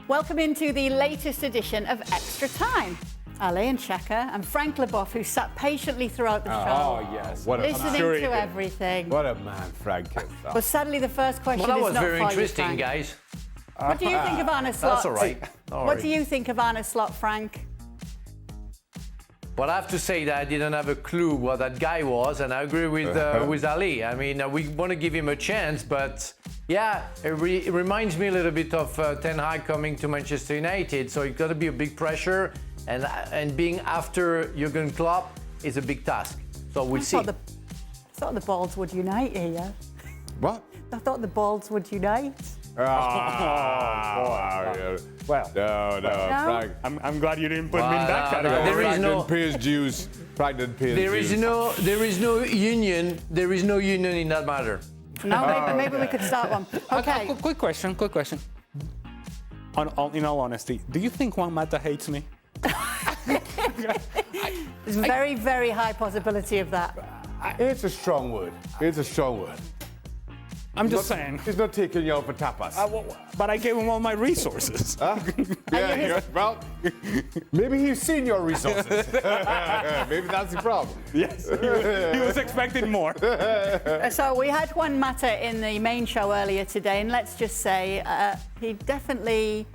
Welcome into the latest edition of Extra Time. Ale and Shaka and Frank Leboeuf, who sat patiently throughout the show. Oh, yes. Listening to everything. What a man Frank is. But sadly, the first question Well, that is was not very for you, interesting, Frank. guys. What do you think of Arne Slot? That's all right. What do you think of Arne Slot, Frank? Well, I have to say that I didn't have a clue what that guy was, and I agree with Ali. I mean, we want to give him a chance, but yeah, it reminds me a little bit of Ten Hag coming to Manchester United. So it's got to be a big pressure, and being after Jurgen Klopp is a big task. So we'll see. I thought the Balls would unite here. What? I thought the Balls would unite. Yeah. Well, No, Frank. I'm glad you didn't put me in that category. There is Frank no- didn't pay his dues. Frank didn't pay his dues. There is no union. There is no union in that matter. No, maybe we could start one. Okay. Quick question. In all honesty, do you think Juan Mata hates me? There's very, very high possibility of that. It's a strong word. I'm just saying. He's not taking you out for tapas. But I gave him all my resources. Yeah, well, maybe he's seen your resources. Maybe that's the problem. Yes, he was expecting more. So we had Juan Mata in the main show earlier today, and let's just say he definitely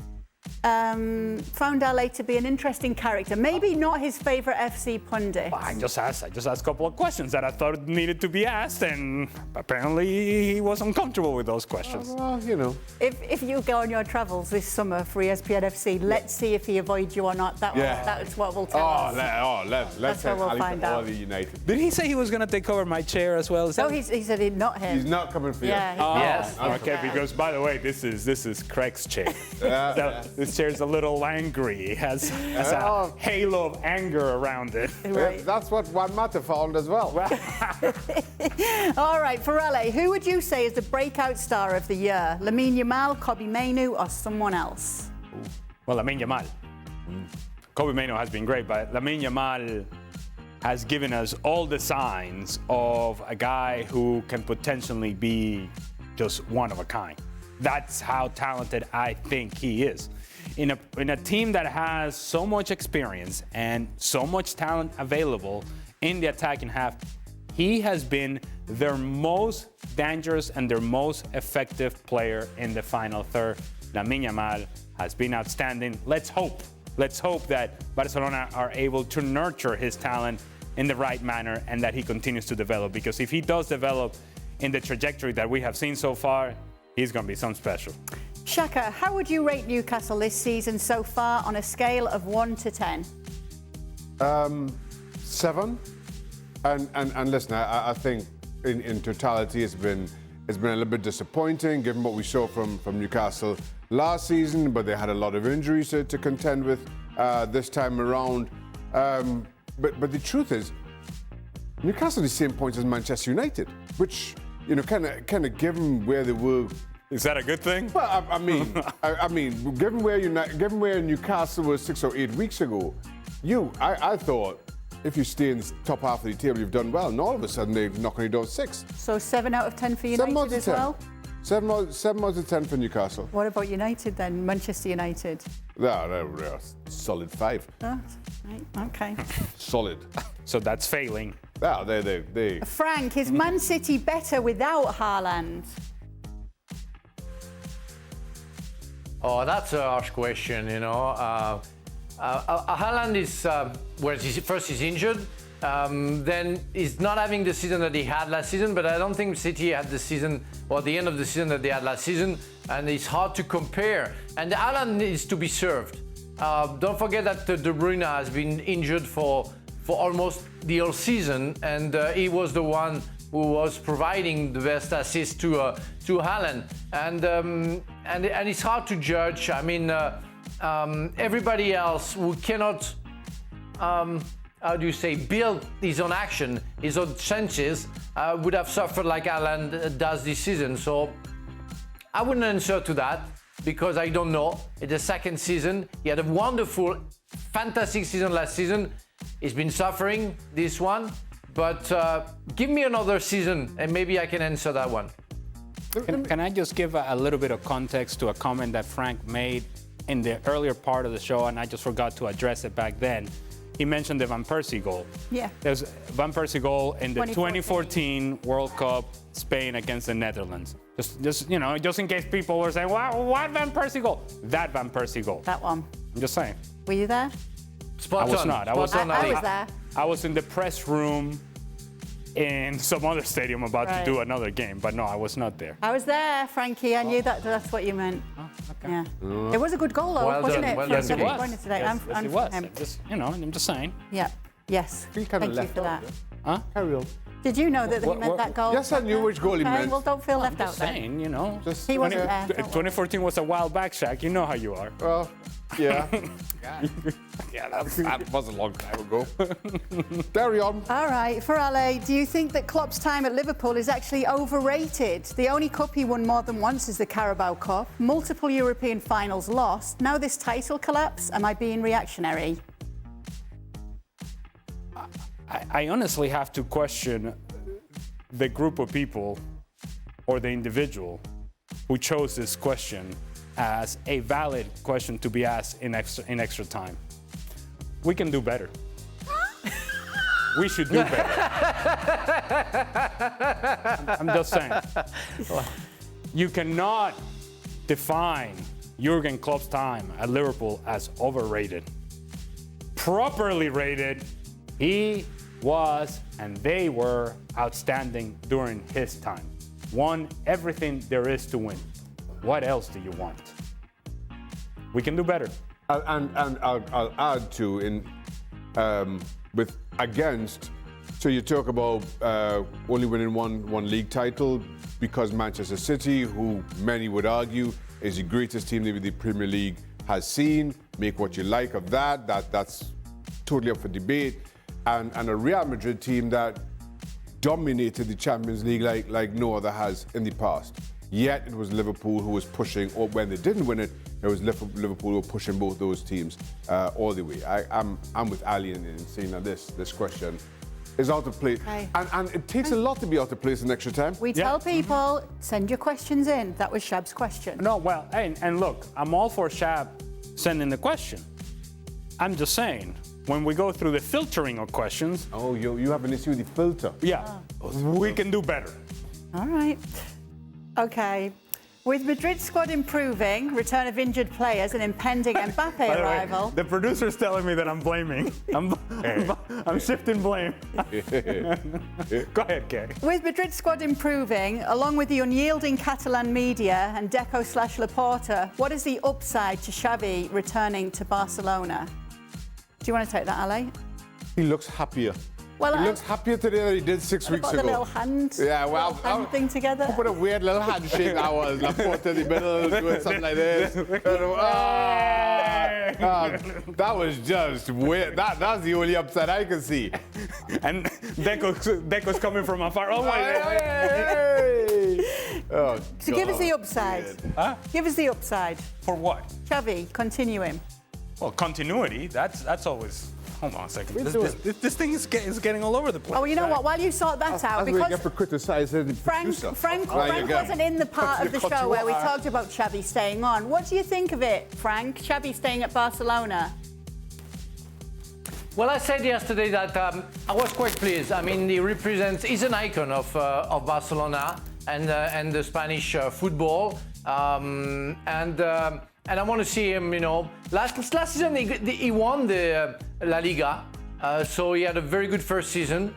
found Ale to be an interesting character. Maybe not his favourite FC pundit. I just asked a couple of questions that I thought needed to be asked, and apparently he was uncomfortable with those questions. Well, you know. If you go on your travels this summer for ESPN FC, let's see if he avoids you or not. That's what will tell us. Let's That's what we'll find out. United. Did he say he was going to take over my chair as well? No, he said he'd not him. He's not coming for you. Yes. Okay, because by the way, this is Craig's chair. This chair's a little angry. It has a halo of anger around it. Right. That's what Juan Mata found as well. All right, for Ale, who would you say is the breakout star of the year? Lamine Yamal, Kobbie Mainoo, or someone else? Well, Lamine Yamal. Kobbie Mainoo has been great, but Lamine Yamal has given us all the signs of a guy who can potentially be just one of a kind. That's how talented I think he is. In a team that has so much experience and so much talent available in the attacking half, he has been their most dangerous and their most effective player in the final third. Lamine Yamal has been outstanding. Let's hope that Barcelona are able to nurture his talent in the right manner and that he continues to develop, because if he does develop in the trajectory that we have seen so far, he's going to be something special. Shaka, how would you rate Newcastle this season so far on a scale of 1 to 10? 7. And listen, I think in totality it's been a little bit disappointing given what we saw from Newcastle last season, but they had a lot of injuries to contend with this time around. But the truth is, Newcastle are the same points as Manchester United, which, you know, kind of given where they were. Is that a good thing? Well, I mean, given where Newcastle was 6 or 8 weeks ago, I thought if you stay in the top half of the table, you've done well, and all of a sudden they're knocking you down 6. So 7 out of 10 for United as well? 7 out of 10 for Newcastle. What about United then? Manchester United? They're solid 5. Oh, right, okay. Solid. So that's failing. Yeah, they. Frank, is Man City better without Haaland? Oh, that's a harsh question, you know. Haaland is, first he's injured, then he's not having the season that he had last season, but I don't think City had the season, or the end of the season that they had last season, and it's hard to compare. And Haaland needs to be served. Don't forget that De Bruyne has been injured for almost the whole season, and he was the one who was providing the best assist to Haaland, and it's hard to judge. I mean, everybody else who cannot, build his own action, his own chances, would have suffered like Haaland does this season. So I wouldn't answer to that because I don't know. It's the second season. He had a wonderful, fantastic season last season. He's been suffering this one. But give me another season and maybe I can answer that one. Can I just give a little bit of context to a comment that Frank made? in the earlier part of the show, and I just forgot to address it back then. He mentioned the Van Persie goal. Yeah. There's Van Persie goal in the 2014 World Cup, Spain against the Netherlands. Just in case people were saying, "Wow, what Van Persie goal?" That Van Persie goal. That one. I'm just saying. Were you there? Spot I was on. not. I Spot was on, I Ali. was there. I was in the press room in some other stadium about to do another game, but no, I was not there. I was there, Frankie. I knew that's what you meant. Oh, okay. Yeah. It was a good goal, though, Well wasn't done, it? well For done, somebody Vicky. pointed today. Yes, I'm it was. him. I'm just saying. Yeah. Yes. He kind of Thank you left for out. that. Huh? Carry on. Did you know that he What- meant what- that goal? Yes, I knew which goal he Okay, meant. well, don't feel left out Just then. saying, Just He wasn't okay. there. Don't worry. 2014 was a while back, Shaq. You know how you are. Well, yeah. Yeah, that was a long time ago. Carry on. All right, for Ale, do you think that Klopp's time at Liverpool is actually overrated? The only cup he won more than once is the Carabao Cup. Multiple European finals lost. Now this title collapse. Am I being reactionary? I honestly have to question the group of people or the individual who chose this question as a valid question to be asked in extra time. We can do better. We should do better. I'm just saying. You cannot define Jurgen Klopp's time at Liverpool as overrated. Properly rated, he was and they were outstanding during his time. Won everything there is to win. What else do you want? We can do better. And I'll add to with against. So you talk about only winning one league title because Manchester City, who many would argue is the greatest team maybe the Premier League has seen. Make what you like of that. That's totally up for debate. And a Real Madrid team that dominated the Champions League like no other has in the past. Yet it was Liverpool who was pushing, or when they didn't win it, it was Liverpool who were pushing both those teams all the way. I'm with Ali in saying that this question is out of place. Okay. And it takes a lot to be out of place in extra time. We tell people, send your questions in. That was Shab's question. No, well, and look, I'm all for Shab sending the question. I'm just saying, when we go through the filtering of questions, Oh, you have an issue with the filter. we can do better. All right. Okay. With Madrid's squad improving, return of injured players, and impending Mbappe By the way, arrival. the producer's telling me that I'm blaming. I'm shifting blame. Go ahead, Kay. With Madrid's squad improving, along with the unyielding Catalan media and Deco/Laporta, what is the upside to Xavi returning to Barcelona? Do you want to take that, Ale? He looks happier. Well, He looks happier today than he did 6 weeks got ago. the little hand, Yeah, well, little hand thing together. What a weird little handshake that was. Laporta in the middle, doing something like this. That was just weird. That's the only upside I can see. And Deco's coming from afar. Oh my God. Hey! Oh, So give us the upside. Huh? Give us the upside. For what? Xavi, continue him. Well, continuity. That's always. Hold on a second. do This thing is getting all over the place. Oh, well, you know what? While you sort that out, That's what you because get for criticizing the Frank producer. wasn't in the part of the Cut show you where we off. talked about Xavi staying on. What do you think of it, Frank? Xavi staying at Barcelona? Well, I said yesterday that I was quite pleased. I mean, he's an icon of Barcelona and the Spanish football. And I want to see him, last season he won the La Liga. So he had a very good first season.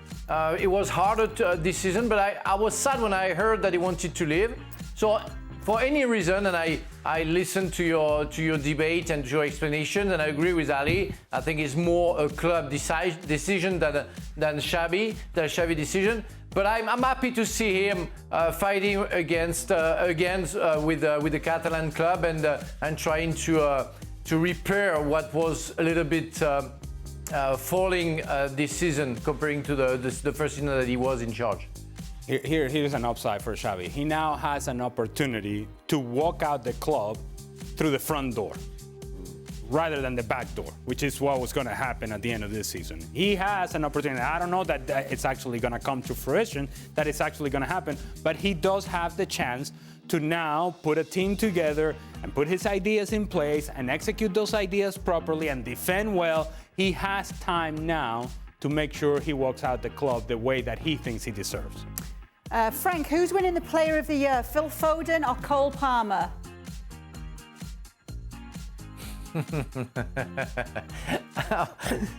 It was harder this season, but I was sad when I heard that he wanted to leave. So for any reason, and I listened to your debate and to your explanation, and I agree with Ali. I think it's more a club decision than Xavi decision. But I'm happy to see him fighting against with the Catalan club and trying to repair what was a little bit falling this season comparing to the first season that he was in charge. Here's an upside for Xavi. He now has an opportunity to walk out the club through the front door. rather than the back door, which is what was going to happen at the end of this season. He has an opportunity. I don't know that it's actually going to come to fruition, that it's actually going to happen, but he does have the chance to now put a team together and put his ideas in place and execute those ideas properly and defend well. He has time now to make sure he walks out the club the way that he thinks he deserves. Frank, who's winning the Player of the Year, Phil Foden or Cole Palmer?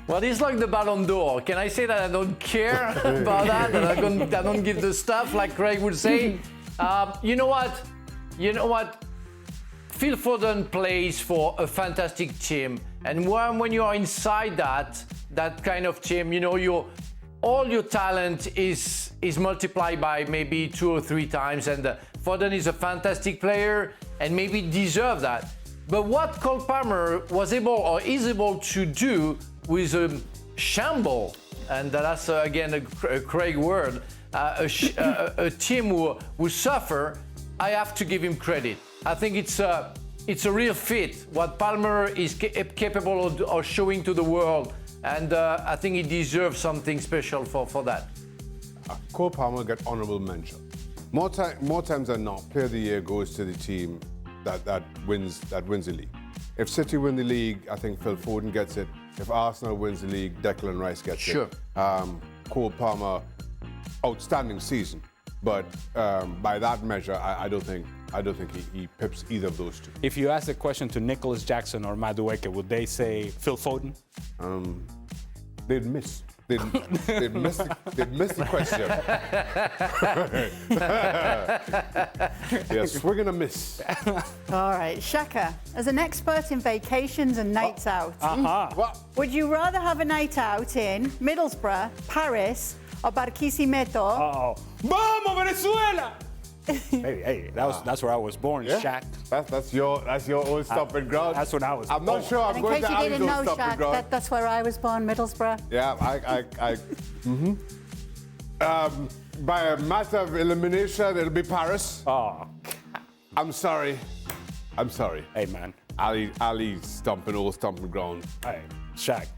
Well, it's like the Ballon d'Or. Can I say that I don't care about that? That I don't give the stuff, like Craig would say. You know what? Phil Foden plays for a fantastic team, and when you are inside that kind of team, you know, all your talent is multiplied by maybe 2 or 3 times, and Foden is a fantastic player and maybe deserve that. But what Cole Palmer was able or is able to do with a shamble, and that's again a Craig word, a team who suffer, I have to give him credit. I think it's a real fit what Palmer is capable of showing to the world, and I think he deserves something special for that. Cole Palmer get honourable mention. More times than not, Player of the Year goes to the team that wins the league. If City win the league, I think Phil Foden gets it. If Arsenal wins the league, Declan Rice gets it. Cole Palmer, outstanding season, but by that measure, I don't think he pips either of those two. If you ask the question to Nicholas Jackson or Madueke, would they say Phil Foden? They'd miss. They'd miss the question. Yes, we're gonna miss. All right, Shaka, as an expert in vacations and nights out, would you rather have a night out in Middlesbrough, Paris, or Barquisimeto? Vamos, Venezuela! Hey, that's where I was born, Shaq. That's your old stomping ground. That's when I was I'm born. not sure I'm In going case to you Ali's didn't old know, stomping Shaq, ground. that's where I was born, Middlesbrough. Yeah, by a matter of elimination, it'll be Paris. Oh, I'm sorry. hey, man. Ali stomping old stomping ground. Hey, Shaq.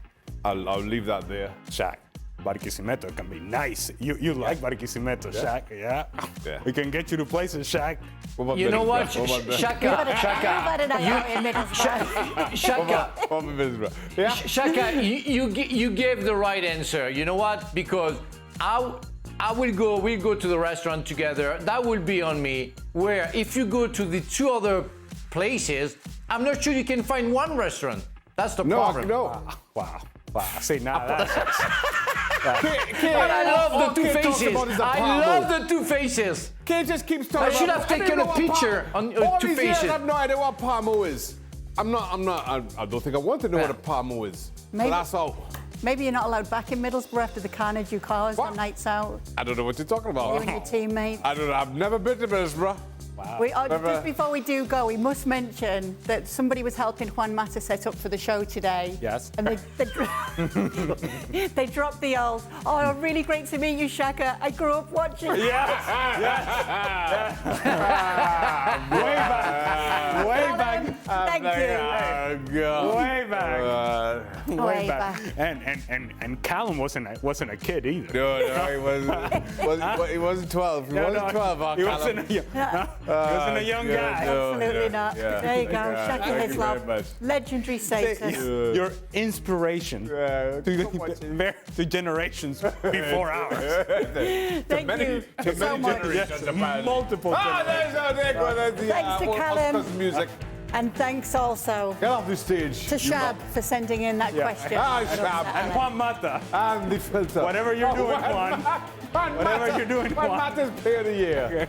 I'll leave that there. Shaq. Barquisimeto can be nice. You like Barquisimeto, Shaq? Yeah. We can get you to places, Shaq. You know what, Shaka, Shaka, you gave the right answer. You know what? Because we'll go to the restaurant together. That will be on me. Where if you go to the 2 other places, I'm not sure you can find one restaurant. That's the problem. No. Wow. See, now that's... But I love the 2 faces. I love the 2 faces. Kate just keeps talking I should have taken a picture on 2 faces. I have no idea what Palmo is. I don't think I want to know what a Palmo is. Maybe. But that's all. Maybe you're not allowed back in Middlesbrough after the carnage you caused on nights out. I don't know what you're talking about. You and your teammates. I don't know. I've never been to Middlesbrough. Wow. Just before we do go, we must mention that somebody was helping Juan Mata set up for the show today. Yes. And they dropped the old, oh, really great to meet you, Shaka. I grew up watching. Yes. Way back. Thank you. Way back. And Callum wasn't a kid either. No, he wasn't 12. He wasn't 12. He wasn't a young guy. Absolutely not. There you go. Shaka Thank you very Hislop. much. Legendary status. Your inspiration to generations before ours. Thank you so much. Multiple generations. Thanks to Callum. Music. And thanks also Get off the stage. to Shab for sending in that question. Shab. And Juan Mata. And the filter. Whatever you're doing, Juan. Whatever you're doing, Juan. What matters Player of the Year.